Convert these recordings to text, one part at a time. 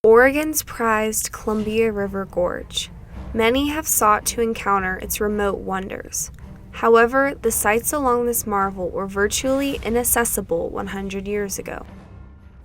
Oregon's prized Columbia River Gorge. Many have sought to encounter its remote wonders. However, the sights along this marvel were virtually inaccessible 100 years ago.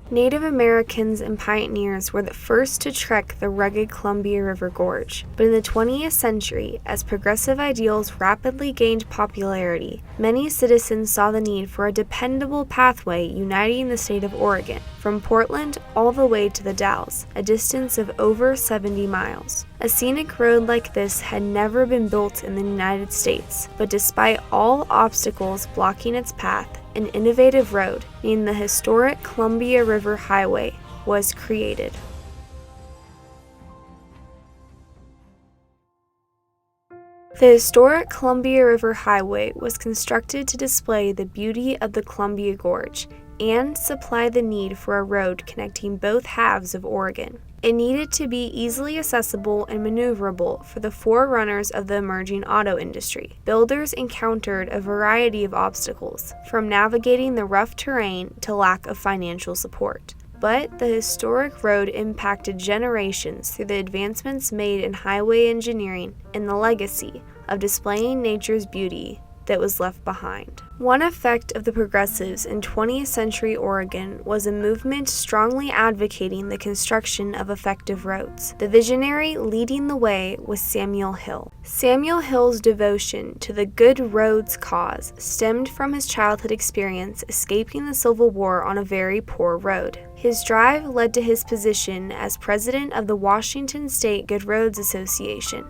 Native Americans and pioneers were the first to trek the rugged Columbia River Gorge, but in the 20th century, as progressive ideals rapidly gained popularity, many citizens saw the need for a dependable pathway uniting the state of Oregon, from Portland all the way to the Dalles, a distance of over 70 miles. A scenic road like this had never been built in the United States, but despite all obstacles blocking its path, an innovative road, named the historic Columbia River Highway, was created. The historic Columbia River Highway was constructed to display the beauty of the Columbia Gorge and supply the need for a road connecting both halves of Oregon. It needed to be easily accessible and maneuverable for the forerunners of the emerging auto industry. Builders encountered a variety of obstacles, from navigating the rough terrain to lack of financial support. But the historic road impacted generations through the advancements made in highway engineering and the legacy of displaying nature's beauty that was left behind. One effect of the progressives in 20th century Oregon was a movement strongly advocating the construction of effective roads. The visionary leading the way was Samuel Hill. Samuel Hill's devotion to the good roads cause stemmed from his childhood experience escaping the Civil War on a very poor road. His drive led to his position as president of the Washington State Good Roads Association,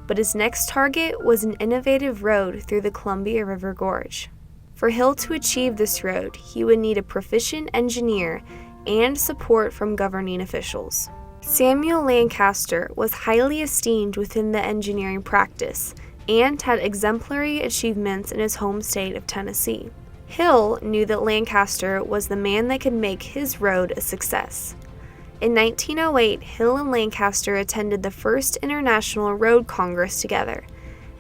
but his next target was an innovative road through the Columbia River Gorge. For Hill to achieve this road, he would need a proficient engineer and support from governing officials. Samuel Lancaster was highly esteemed within the engineering practice and had exemplary achievements in his home state of Tennessee. Hill knew that Lancaster was the man that could make his road a success. In 1908, Hill and Lancaster attended the first International Road Congress together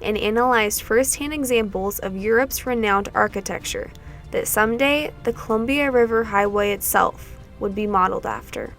and analyzed first-hand examples of Europe's renowned architecture that someday the Columbia River Highway itself would be modeled after.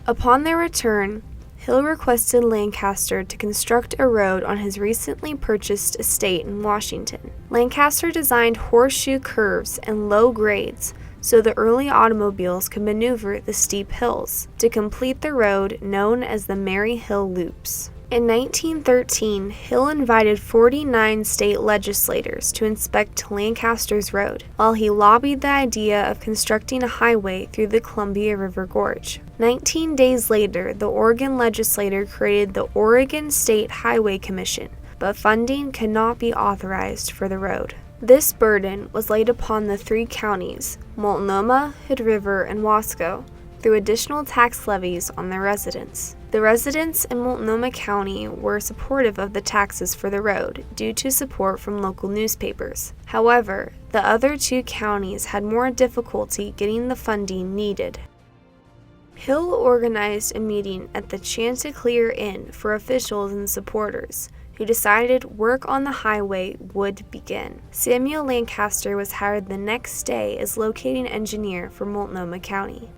Upon their return, Hill requested Lancaster to construct a road on his recently purchased estate in Washington. Lancaster designed horseshoe curves and low grades so the early automobiles could maneuver the steep hills to complete the road known as the Mary Hill Loops. In 1913, Hill invited 49 state legislators to inspect Lancaster's road, while he lobbied the idea of constructing a highway through the Columbia River Gorge. 19 days later, the Oregon legislature created the Oregon State Highway Commission, but funding could not be authorized for the road. This burden was laid upon the three counties, Multnomah, Hood River, and Wasco, through additional tax levies on their residents. The residents in Multnomah County were supportive of the taxes for the road due to support from local newspapers. However, the other two counties had more difficulty getting the funding needed. Hill organized a meeting at the Chanticleer Inn for officials and supporters, who decided work on the highway would begin. Samuel Lancaster was hired the next day as locating engineer for Multnomah County.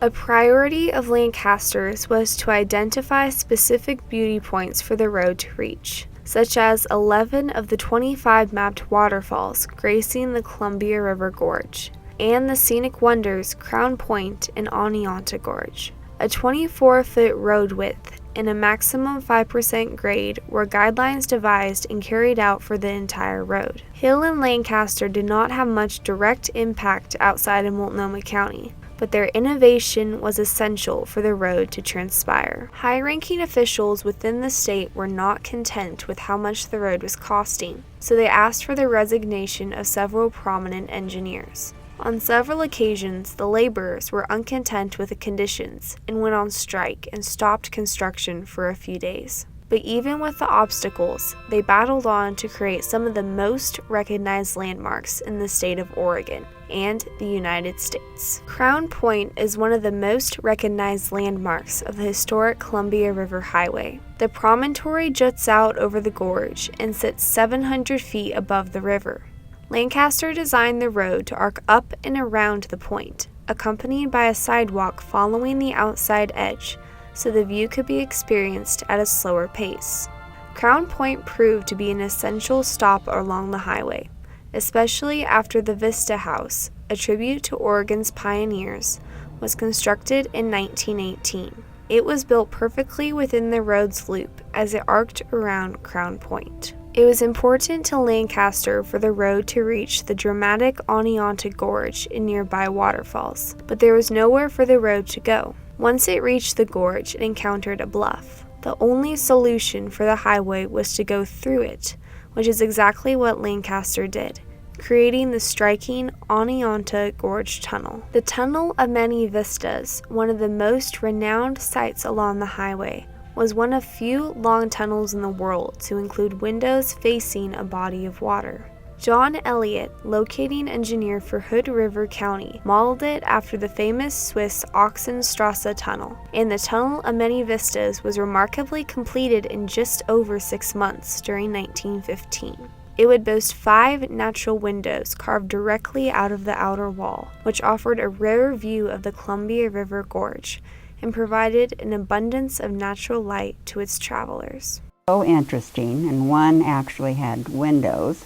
A priority of Lancaster's was to identify specific beauty points for the road to reach, such as 11 of the 25 mapped waterfalls gracing the Columbia River Gorge, and the scenic wonders Crown Point and Oneonta Gorge. A 24-foot road width and a maximum 5% grade were guidelines devised and carried out for the entire road. Hill and Lancaster did not have much direct impact outside of Multnomah County, but their innovation was essential for the road to transpire. High-ranking officials within the state were not content with how much the road was costing, so they asked for the resignation of several prominent engineers. On several occasions, the laborers were uncontent with the conditions and went on strike and stopped construction for a few days. But even with the obstacles, they battled on to create some of the most recognized landmarks in the state of Oregon and the United States. Crown Point is one of the most recognized landmarks of the historic Columbia River Highway. The promontory juts out over the gorge and sits 700 feet above the river. Lancaster designed the road to arc up and around the point, accompanied by a sidewalk following the outside edge, so the view could be experienced at a slower pace. Crown Point proved to be an essential stop along the highway, especially after the Vista House, a tribute to Oregon's pioneers, was constructed in 1918. It was built perfectly within the road's loop as it arced around Crown Point. It was important to Lancaster for the road to reach the dramatic Oneonta Gorge and nearby waterfalls, but there was nowhere for the road to go. Once it reached the gorge, it encountered a bluff. The only solution for the highway was to go through it, which is exactly what Lancaster did, creating the striking Oneonta Gorge Tunnel. The Tunnel of Many Vistas, one of the most renowned sites along the highway, was one of few long tunnels in the world to include windows facing a body of water. John Elliott, locating engineer for Hood River County, modeled it after the famous Swiss Oxenstrasse Tunnel, and the Tunnel of Many Vistas was remarkably completed in just over 6 months during 1915. It would boast 5 natural windows carved directly out of the outer wall, which offered a rare view of the Columbia River Gorge and provided an abundance of natural light to its travelers. So interesting, and one actually had windows,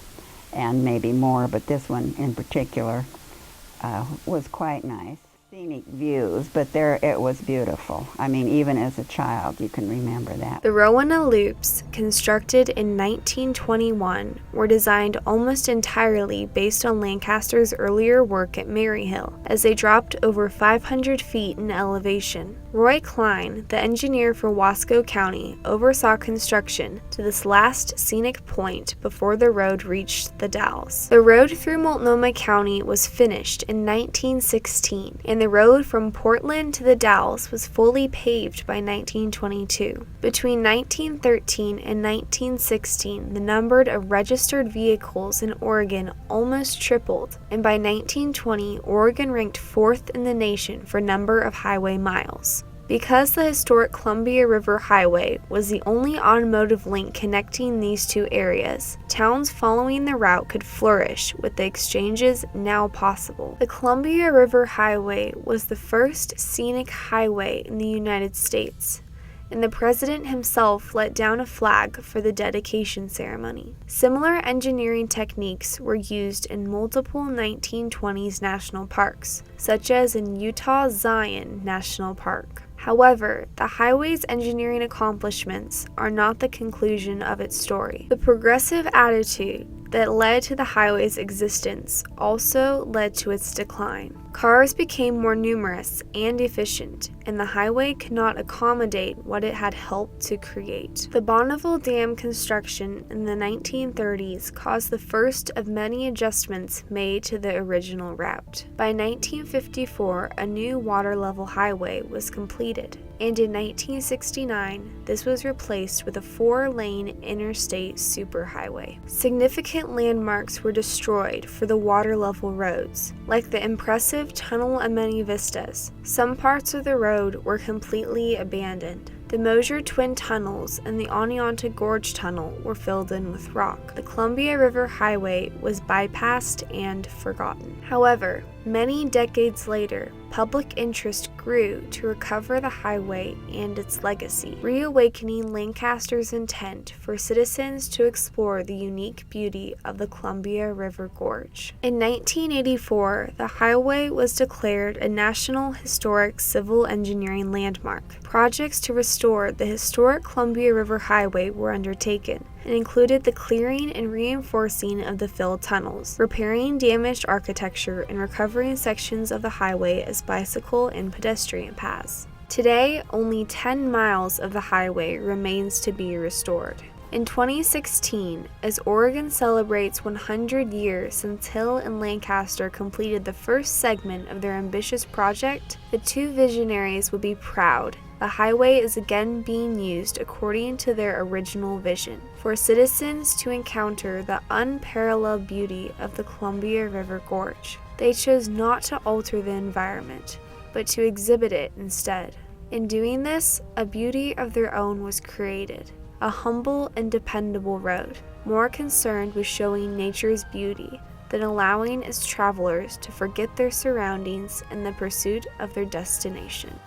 and maybe more, but this one in particular was quite nice. Scenic views, but there it was beautiful. I mean, even as a child, you can remember that. The Rowena Loops, constructed in 1921, were designed almost entirely based on Lancaster's earlier work at Maryhill, as they dropped over 500 feet in elevation. Roy Klein, the engineer for Wasco County, oversaw construction to this last scenic point before the road reached the Dalles. The road through Multnomah County was finished in 1916, and the road from Portland to the Dalles was fully paved by 1922. Between 1913 and 1916, the number of registered vehicles in Oregon almost tripled, and by 1920, Oregon ranked 4th in the nation for number of highway miles. Because the historic Columbia River Highway was the only automotive link connecting these two areas, towns following the route could flourish with the exchanges now possible. The Columbia River Highway was the first scenic highway in the United States, and the president himself let down a flag for the dedication ceremony. Similar engineering techniques were used in multiple 1920s national parks, such as in Utah's Zion National Park. However, the highway's engineering accomplishments are not the conclusion of its story. The progressive attitude that led to the highway's existence also led to its decline. Cars became more numerous and efficient, and the highway could not accommodate what it had helped to create. The Bonneville Dam construction in the 1930s caused the first of many adjustments made to the original route. By 1954, a new water-level highway was completed, and in 1969, this was replaced with a 4-lane interstate superhighway. Significant landmarks were destroyed for the water-level roads, like the impressive Tunnel of Many Vistas. Some parts of the road were completely abandoned. The Mosier Twin Tunnels and the Oneonta Gorge Tunnel were filled in with rock. The Columbia River Highway was bypassed and forgotten. However, many decades later, public interest grew to recover the highway and its legacy, reawakening Lancaster's intent for citizens to explore the unique beauty of the Columbia River Gorge. In 1984, the highway was declared a National Historic Civil Engineering Landmark. Projects to restore the historic Columbia River Highway were undertaken, and included the clearing and reinforcing of the filled tunnels, repairing damaged architecture, and recovering sections of the highway as bicycle and pedestrian paths. Today, only 10 miles of the highway remains to be restored. In 2016, as Oregon celebrates 100 years since Hill and Lancaster completed the first segment of their ambitious project, the two visionaries would be proud. The highway is again being used according to their original vision, for citizens to encounter the unparalleled beauty of the Columbia River Gorge. They chose not to alter the environment, but to exhibit it instead. In doing this, a beauty of their own was created, a humble and dependable road, more concerned with showing nature's beauty than allowing its travelers to forget their surroundings in the pursuit of their destination.